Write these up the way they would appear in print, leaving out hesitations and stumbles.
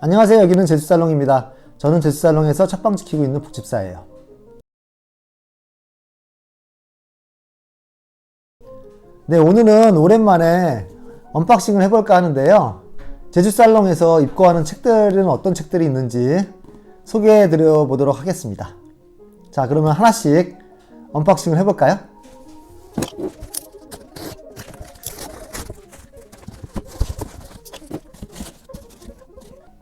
안녕하세요. 여기는 제주살롱입니다. 저는 제주살롱에서 첫방 지키고 있는 북집사예요. 네, 오늘은 오랜만에 언박싱을 해볼까 하는데요. 제주살롱에서 입고하는 책들은 어떤 책들이 있는지 소개해드려 보도록 하겠습니다. 자, 그러면 하나씩 언박싱을 해볼까요?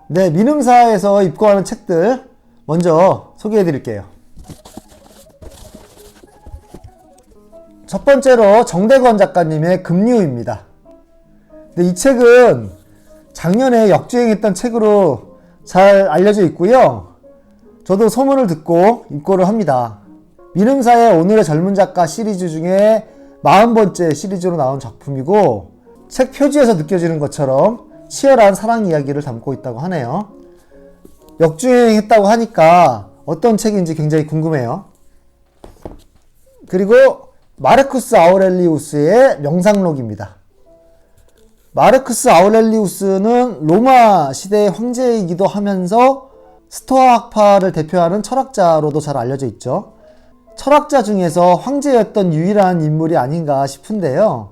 네, 민음사에서 입고하는 책들 먼저 소개해 드릴게요. 첫 번째로 정대건 작가님의 급류입니다. 네, 이 책은 작년에 역주행했던 책으로 잘 알려져 있고요. 저도 소문을 듣고 입고를 합니다. 민음사의 오늘의 젊은 작가 시리즈 중에 40번째 시리즈로 나온 작품이고, 책 표지에서 느껴지는 것처럼 치열한 사랑 이야기를 담고 있다고 하네요. 역주행했다고 하니까 어떤 책인지 굉장히 궁금해요. 그리고 마르쿠스 아우렐리우스의 명상록입니다. 마르쿠스 아우렐리우스는 로마 시대의 황제이기도 하면서 스토아 학파를 대표하는 철학자로도 잘 알려져 있죠. 철학자 중에서 황제였던 유일한 인물이 아닌가 싶은데요.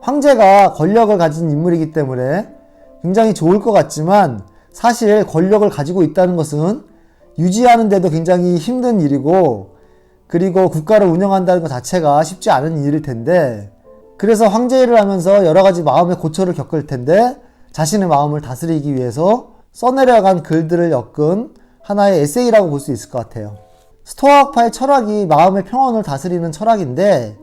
황제가 권력을 가진 인물이기 때문에 굉장히 좋을 것 같지만, 사실 권력을 가지고 있다는 것은 유지하는 데도 굉장히 힘든 일이고, 그리고 국가를 운영한다는 것 자체가 쉽지 않은 일일 텐데, 그래서 황제일을 하면서 여러 가지 마음의 고초를 겪을 텐데, 자신의 마음을 다스리기 위해서 써내려간 글들을 엮은 하나의 에세이라고 볼 수 있을 것 같아요. 스토아학파의 철학이 마음의 평온을 다스리는 철학인데,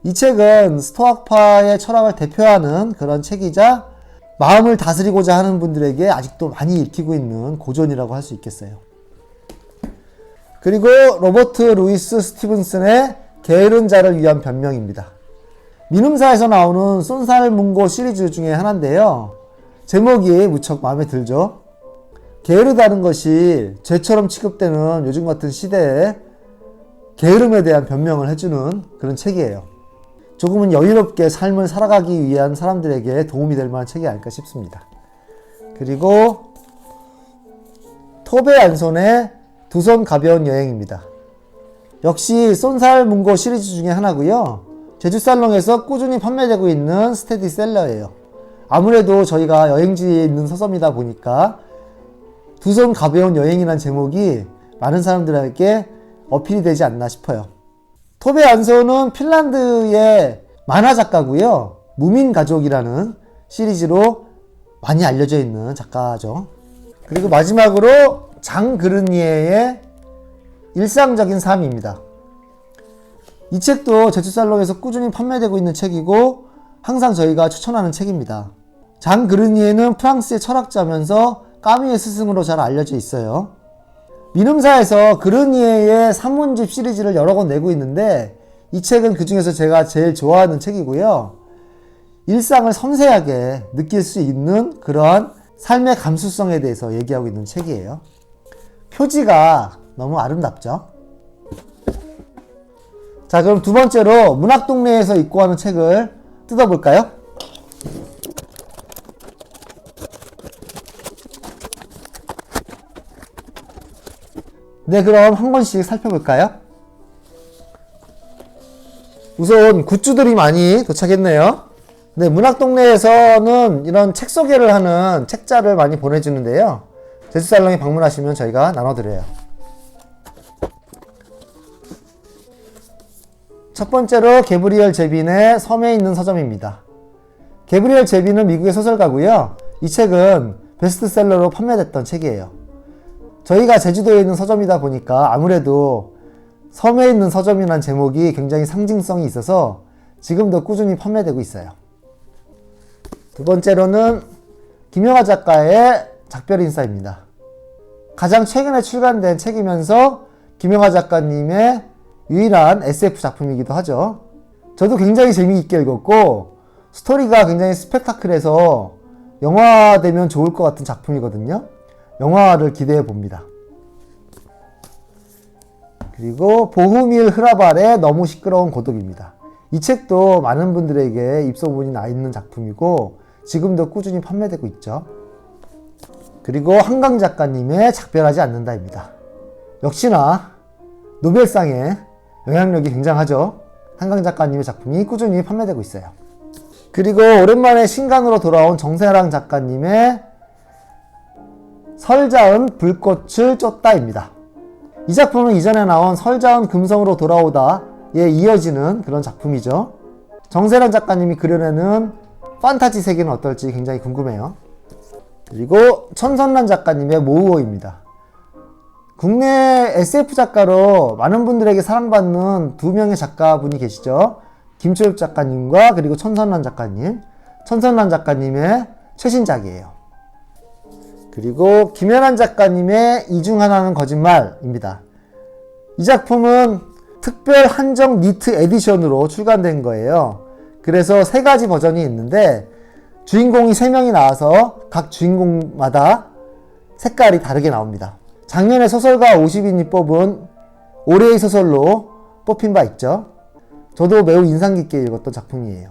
이 책은 스토아학파의 철학을 대표하는 그런 책이자 마음을 다스리고자 하는 분들에게 아직도 많이 읽히고 있는 고전이라고 할 수 있겠어요. 그리고 로버트 루이스 스티븐슨의 게으른 자를 위한 변명입니다. 민음사에서 나오는 쏜살문고 시리즈 중에 하나인데요. 제목이 무척 마음에 들죠. 게으르다는 것이 죄처럼 취급되는 요즘 같은 시대에 게으름에 대한 변명을 해주는 그런 책이에요. 조금은 여유롭게 삶을 살아가기 위한 사람들에게 도움이 될 만한 책이 아닐까 싶습니다. 그리고 토베 안손의 두 손 가벼운 여행입니다. 역시 쏜살문고 시리즈 중에 하나고요. 제주살롱에서 꾸준히 판매되고 있는 스테디셀러예요. 아무래도 저희가 여행지에 있는 서점이다 보니까 두 손 가벼운 여행이라는 제목이 많은 사람들에게 어필이 되지 않나 싶어요. 토베 안손은 핀란드의 만화 작가고요. 무민가족이라는 시리즈로 많이 알려져 있는 작가죠. 그리고 마지막으로 장 그르니에의 일상적인 삶입니다. 이 책도 제주살롱에서 꾸준히 판매되고 있는 책이고 항상 저희가 추천하는 책입니다. 장 그르니에는 프랑스의 철학자면서 까미의 스승으로 잘 알려져 있어요. 민음사에서 그르니에의 산문집 시리즈를 여러 권 내고 있는데, 이 책은 그 중에서 제가 제일 좋아하는 책이고요. 일상을 섬세하게 느낄 수 있는 그러한 삶의 감수성에 대해서 얘기하고 있는 책이에요. 표지가 너무 아름답죠? 자, 그럼 두 번째로 문학동네에서 입고하는 책을 뜯어볼까요? 네, 그럼 한 권씩 살펴볼까요? 우선 굿즈들이 많이 도착했네요. 네, 문학동네에서는 이런 책 소개를 하는 책자를 많이 보내주는데요. 제주살롱에 방문하시면 저희가 나눠드려요. 첫 번째로 게브리엘 제빈의 섬에 있는 서점입니다. 게브리엘 제빈은 미국의 소설가고요. 이 책은 베스트셀러로 판매됐던 책이에요. 저희가 제주도에 있는 서점이다 보니까 아무래도 섬에 있는 서점이라는 제목이 굉장히 상징성이 있어서 지금도 꾸준히 판매되고 있어요. 두 번째로는 김영하 작가의 작별인사입니다. 가장 최근에 출간된 책이면서 김영하 작가님의 유일한 SF 작품이기도 하죠. 저도 굉장히 재미있게 읽었고 스토리가 굉장히 스펙타클해서 영화되면 좋을 것 같은 작품이거든요. 영화를 기대해 봅니다. 그리고 보흐밀 흐라발의 너무 시끄러운 고독입니다. 이 책도 많은 분들에게 입소문이 나 있는 작품이고 지금도 꾸준히 판매되고 있죠. 그리고 한강 작가님의 작별하지 않는다입니다. 역시나 노벨상의 영향력이 굉장하죠. 한강 작가님의 작품이 꾸준히 판매되고 있어요. 그리고 오랜만에 신간으로 돌아온 정세랑 작가님의 설자은 불꽃을 쫓다입니다. 이 작품은 이전에 나온 설자은 금성으로 돌아오다에 이어지는 그런 작품이죠. 정세랑 작가님이 그려내는 판타지 세계는 어떨지 굉장히 궁금해요. 그리고 천선란 작가님의 모우호입니다. 국내 SF 작가로 많은 분들에게 사랑받는 두 명의 작가분이 계시죠. 김초엽 작가님과 그리고 천선란 작가님. 천선란 작가님의 최신작이에요. 그리고 김연한 작가님의 이 중 하나는 거짓말입니다. 이 작품은 특별 한정 니트 에디션으로 출간된 거예요. 그래서 3가지 버전이 있는데 주인공이 3명이 나와서 각 주인공마다 색깔이 다르게 나옵니다. 작년에 소설가 50인이 뽑은 올해의 소설로 뽑힌 바 있죠. 저도 매우 인상 깊게 읽었던 작품이에요.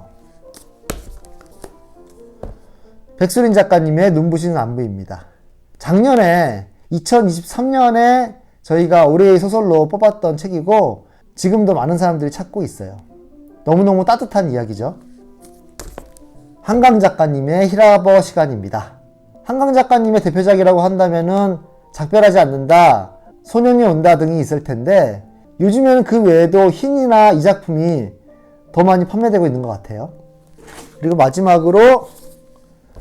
백수린 작가님의 눈부신 안부입니다. 작년에 2023년에 저희가 올해의 소설로 뽑았던 책이고 지금도 많은 사람들이 찾고 있어요. 너무너무 따뜻한 이야기죠. 한강 작가님의 히라버 시간입니다. 한강 작가님의 대표작이라고 한다면은 작별하지 않는다, 소년이 온다 등이 있을 텐데 요즘에는 그 외에도 흰이나 이 작품이 더 많이 판매되고 있는 것 같아요. 그리고 마지막으로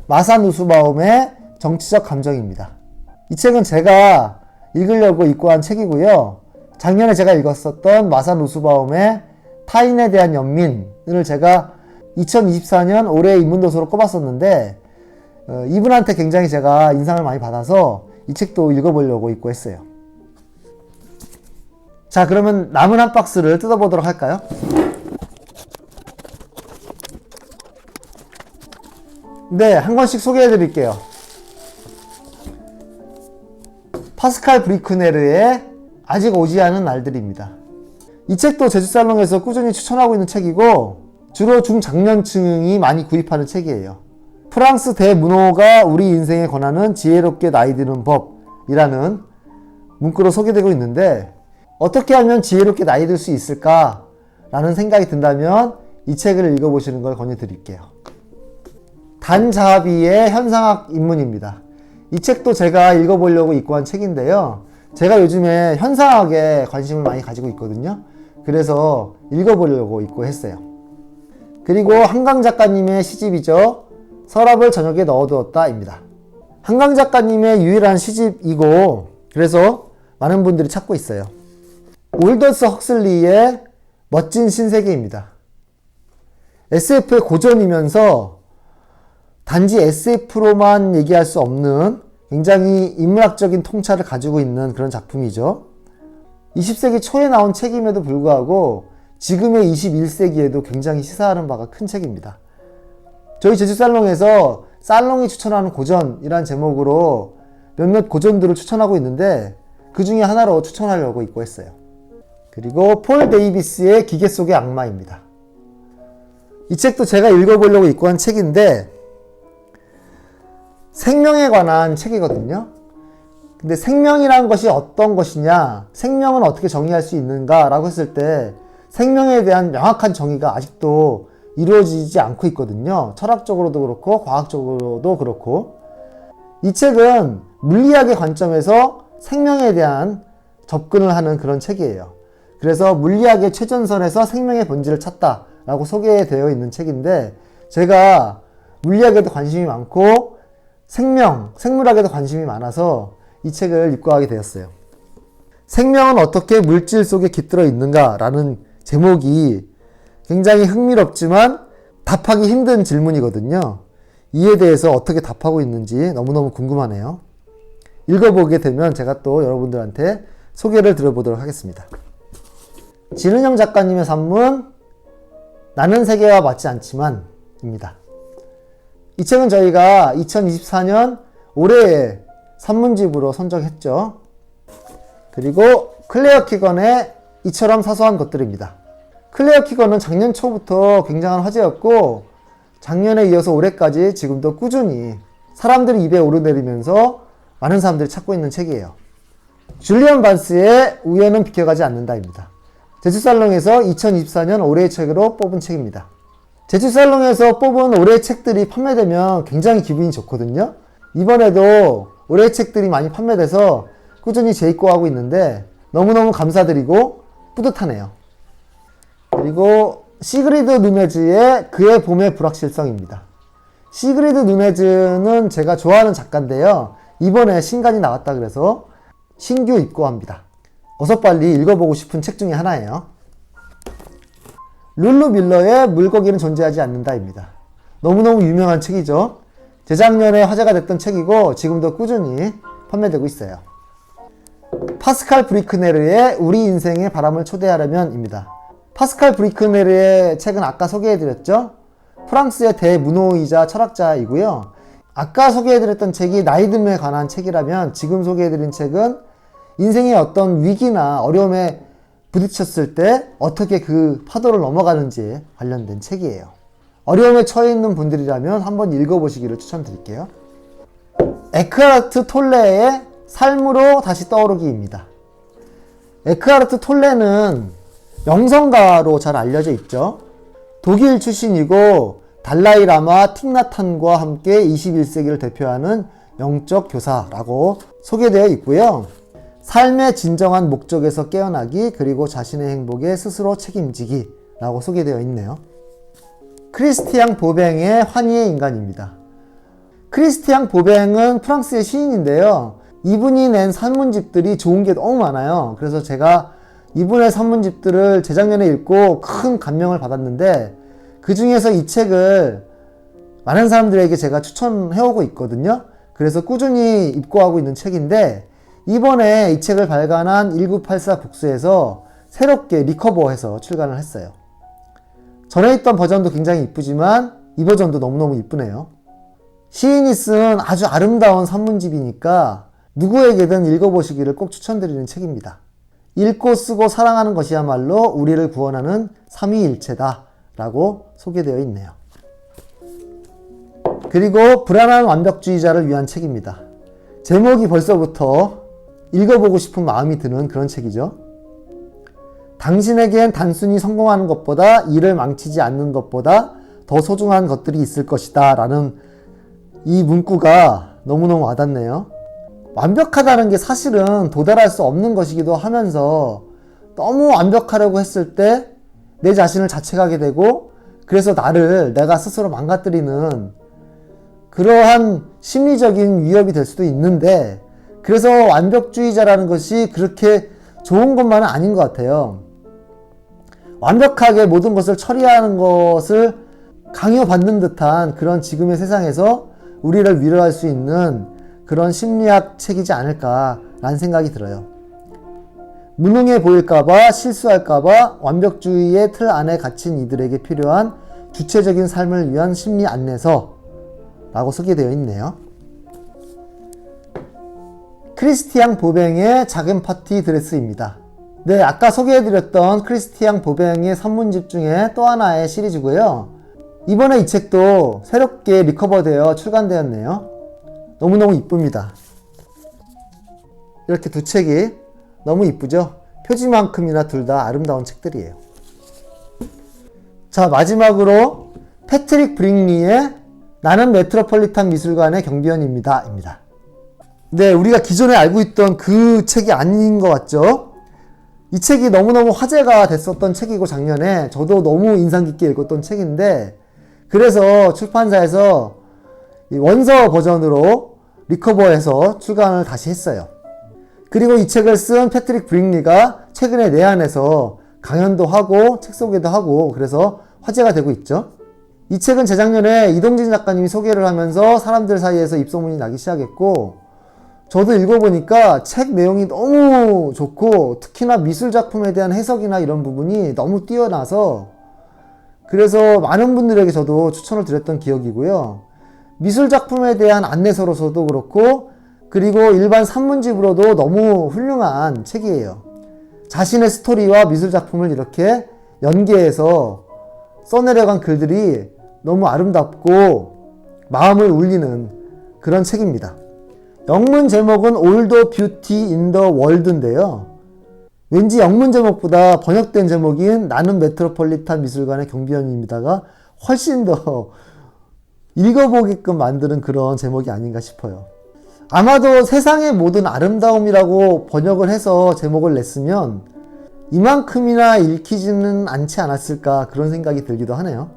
마산 우수바움의 정치적 감정입니다. 이 책은 제가 읽으려고 입고 한 책이고요. 작년에 제가 읽었었던 마산 우수바움의 타인에 대한 연민을 제가 2024년 올해의 인문도서로 꼽았었는데 이분한테 굉장히 제가 인상을 많이 받아서 이 책도 읽어보려고 입고 했어요. 자, 그러면 남은 한 박스를 뜯어보도록 할까요? 네, 한 권씩 소개해드릴게요. 파스칼 브리크네르의 아직 오지 않은 날들입니다. 이 책도 제주살롱에서 꾸준히 추천하고 있는 책이고 주로 중장년층이 많이 구입하는 책이에요. 프랑스 대문호가 우리 인생에 권하는 지혜롭게 나이 드는 법이라는 문구로 소개되고 있는데 어떻게 하면 지혜롭게 나이 들 수 있을까? 라는 생각이 든다면 이 책을 읽어보시는 걸 권유드릴게요. 단자비의 현상학 입문입니다. 이 책도 제가 읽어보려고 입고 한 책인데요. 제가 요즘에 현상학에 관심을 많이 가지고 있거든요. 그래서 읽어보려고 입고 했어요. 그리고 한강 작가님의 시집이죠. 서랍을 저녁에 넣어두었다입니다. 한강 작가님의 유일한 시집이고 그래서 많은 분들이 찾고 있어요. 올더스 헉슬리의 멋진 신세계입니다. SF의 고전이면서 단지 SF로만 얘기할 수 없는 굉장히 인문학적인 통찰을 가지고 있는 그런 작품이죠. 20세기 초에 나온 책임에도 불구하고 지금의 21세기에도 굉장히 시사하는 바가 큰 책입니다. 저희 제주살롱에서 살롱이 추천하는 고전이란 제목으로 몇몇 고전들을 추천하고 있는데 그 중에 하나로 추천하려고 입고 했어요. 그리고 폴 데이비스의 기계 속의 악마입니다. 이 책도 제가 읽어보려고 입고 한 책인데 생명에 관한 책이거든요. 근데 생명이라는 것이 어떤 것이냐, 생명은 어떻게 정의할 수 있는가 라고 했을 때 생명에 대한 명확한 정의가 아직도 이루어지지 않고 있거든요. 철학적으로도 그렇고 과학적으로도 그렇고. 이 책은 물리학의 관점에서 생명에 대한 접근을 하는 그런 책이에요. 그래서 물리학의 최전선에서 생명의 본질을 찾다라고 소개되어 있는 책인데 제가 물리학에도 관심이 많고 생물학에도 관심이 많아서 이 책을 입고하게 되었어요. 생명은 어떻게 물질 속에 깃들어 있는가 라는 제목이 굉장히 흥미롭지만 답하기 힘든 질문이거든요. 이에 대해서 어떻게 답하고 있는지 너무너무 궁금하네요. 읽어보게 되면 제가 또 여러분들한테 소개를 드려보도록 하겠습니다. 진은영 작가님의 산문 나는 세계와 맞지 않지만 입니다. 이 책은 저희가 2024년 올해의 산문집으로 선정했죠. 그리고 클레어 키건의 이처럼 사소한 것들입니다. 클레어 키건은 작년 초부터 굉장한 화제였고 작년에 이어서 올해까지 지금도 꾸준히 사람들이 입에 오르내리면서 많은 사람들이 찾고 있는 책이에요. 줄리안 반스의 우연은 비켜가지 않는다입니다. 제주살롱에서 2024년 올해의 책으로 뽑은 책입니다. 제주살롱에서 뽑은 올해의 책들이 판매되면 굉장히 기분이 좋거든요. 이번에도 올해의 책들이 많이 판매돼서 꾸준히 재입고하고 있는데 너무너무 감사드리고 뿌듯하네요. 그리고 시그리드 누네즈의 그의 봄의 불확실성입니다. 시그리드 누네즈는 제가 좋아하는 작가인데요. 이번에 신간이 나왔다 그래서 신규 입고합니다. 어서 빨리 읽어보고 싶은 책 중에 하나예요. 룰루 밀러의 물고기는 존재하지 않는다입니다. 너무너무 유명한 책이죠. 재작년에 화제가 됐던 책이고 지금도 꾸준히 판매되고 있어요. 파스칼 브리크네르의 우리 인생에 바람을 초대하려면입니다. 파스칼 브리크네르의 책은 아까 소개해드렸죠. 프랑스의 대문호이자 철학자이고요. 아까 소개해드렸던 책이 나이듦에 관한 책이라면 지금 소개해드린 책은 인생의 어떤 위기나 어려움에 부딪혔을 때 어떻게 그 파도를 넘어가는지에 관련된 책이에요. 어려움에 처해 있는 분들이라면 한번 읽어보시기를 추천드릴게요. 에크하르트 톨레의 삶으로 다시 떠오르기입니다. 에크하르트 톨레는 영성가로 잘 알려져 있죠. 독일 출신이고 달라이 라마 틱나탄과 함께 21세기를 대표하는 영적 교사라고 소개되어 있고요. 삶의 진정한 목적에서 깨어나기 그리고 자신의 행복에 스스로 책임지기 라고 소개되어 있네요. 크리스티앙 보뱅의 환희의 인간입니다. 크리스티앙 보뱅은 프랑스의 시인인데요. 이분이 낸 산문집들이 좋은 게 너무 많아요. 그래서 제가 이분의 산문집들을 재작년에 읽고 큰 감명을 받았는데 그 중에서 이 책을 많은 사람들에게 제가 추천해오고 있거든요. 그래서 꾸준히 입고하고 있는 책인데 이번에 이 책을 발간한 1984 북스에서 새롭게 리커버해서 출간을 했어요. 전에 있던 버전도 굉장히 이쁘지만 이 버전도 너무너무 이쁘네요. 시인이 쓴 아주 아름다운 산문집이니까 누구에게든 읽어보시기를 꼭 추천드리는 책입니다. 읽고 쓰고 사랑하는 것이야말로 우리를 구원하는 삼위일체다 라고 소개되어 있네요. 그리고 불안한 완벽주의자를 위한 책입니다. 제목이 벌써부터 읽어보고 싶은 마음이 드는 그런 책이죠. 당신에겐 단순히 성공하는 것보다 일을 망치지 않는 것보다 더 소중한 것들이 있을 것이다 라는 이 문구가 너무너무 와닿네요. 완벽하다는 게 사실은 도달할 수 없는 것이기도 하면서 너무 완벽하려고 했을 때 내 자신을 자책하게 되고 그래서 내가 스스로 망가뜨리는 그러한 심리적인 위협이 될 수도 있는데 그래서 완벽주의자라는 것이 그렇게 좋은 것만은 아닌 것 같아요. 완벽하게 모든 것을 처리하는 것을 강요받는 듯한 그런 지금의 세상에서 우리를 위로할 수 있는 그런 심리학 책이지 않을까라는 생각이 들어요. 무능해 보일까봐 실수할까봐 완벽주의의 틀 안에 갇힌 이들에게 필요한 주체적인 삶을 위한 심리 안내서라고 소개되어 있네요. 크리스티앙 보뱅의 작은 파티 드레스입니다. 네, 아까 소개해드렸던 크리스티앙 보뱅의 산문집 중에 또 하나의 시리즈고요. 이번에 이 책도 새롭게 리커버되어 출간되었네요. 너무너무 이쁩니다. 이렇게 두 책이 너무 이쁘죠? 표지만큼이나 둘 다 아름다운 책들이에요. 자, 마지막으로 패트릭 브링리의 나는 메트로폴리탄 미술관의 경비원입니다. 입니다. 네, 우리가 기존에 알고 있던 그 책이 아닌 것 같죠? 이 책이 너무너무 화제가 됐었던 책이고 작년에 저도 너무 인상 깊게 읽었던 책인데 그래서 출판사에서 원서 버전으로 리커버해서 출간을 다시 했어요. 그리고 이 책을 쓴 패트릭 브링리가 최근에 내한에서 강연도 하고 책 소개도 하고 그래서 화제가 되고 있죠. 이 책은 재작년에 이동진 작가님이 소개를 하면서 사람들 사이에서 입소문이 나기 시작했고 저도 읽어보니까 책 내용이 너무 좋고 특히나 미술 작품에 대한 해석이나 이런 부분이 너무 뛰어나서 그래서 많은 분들에게 저도 추천을 드렸던 기억이고요. 미술 작품에 대한 안내서로서도 그렇고 그리고 일반 산문집으로도 너무 훌륭한 책이에요. 자신의 스토리와 미술 작품을 이렇게 연계해서 써내려간 글들이 너무 아름답고 마음을 울리는 그런 책입니다. 영문 제목은 All the Beauty in the World인데요. 왠지 영문 제목보다 번역된 제목인 나는 메트로폴리탄 미술관의 경비원입니다가 훨씬 더 읽어보게끔 만드는 그런 제목이 아닌가 싶어요. 아마도 세상의 모든 아름다움이라고 번역을 해서 제목을 냈으면 이만큼이나 읽히지는 않지 않았을까 그런 생각이 들기도 하네요.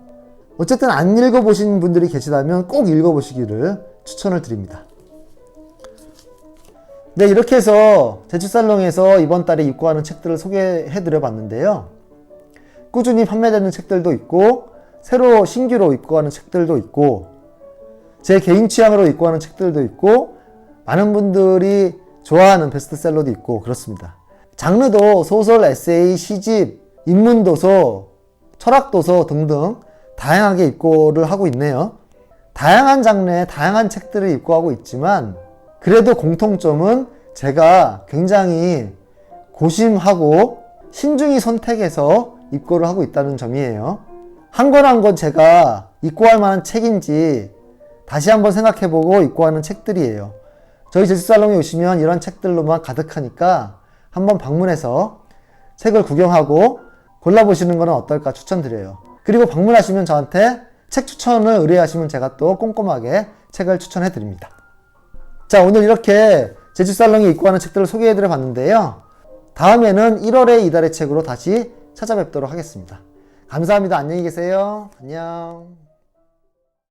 어쨌든 안 읽어보신 분들이 계시다면 꼭 읽어보시기를 추천을 드립니다. 네, 이렇게 해서 제주살롱에서 이번 달에 입고하는 책들을 소개해드려 봤는데요. 꾸준히 판매되는 책들도 있고 새로 신규로 입고하는 책들도 있고 제 개인 취향으로 입고하는 책들도 있고 많은 분들이 좋아하는 베스트셀러도 있고 그렇습니다. 장르도 소설, 에세이, 시집, 인문도서, 철학도서 등등 다양하게 입고를 하고 있네요. 다양한 장르의 다양한 책들을 입고하고 있지만 그래도 공통점은 제가 굉장히 고심하고 신중히 선택해서 입고를 하고 있다는 점이에요. 한 권 한 권 제가 입고할 만한 책인지 다시 한번 생각해보고 입고하는 책들이에요. 저희 제주살롱에 오시면 이런 책들로만 가득하니까 한번 방문해서 책을 구경하고 골라보시는 건 어떨까 추천드려요. 그리고 방문하시면 저한테 책 추천을 의뢰하시면 제가 또 꼼꼼하게 책을 추천해드립니다. 자, 오늘 이렇게 제주살롱에 입고하는 책들을 소개해드려 봤는데요. 다음에는 1월의 이달의 책으로 다시 찾아뵙도록 하겠습니다. 감사합니다. 안녕히 계세요. 안녕.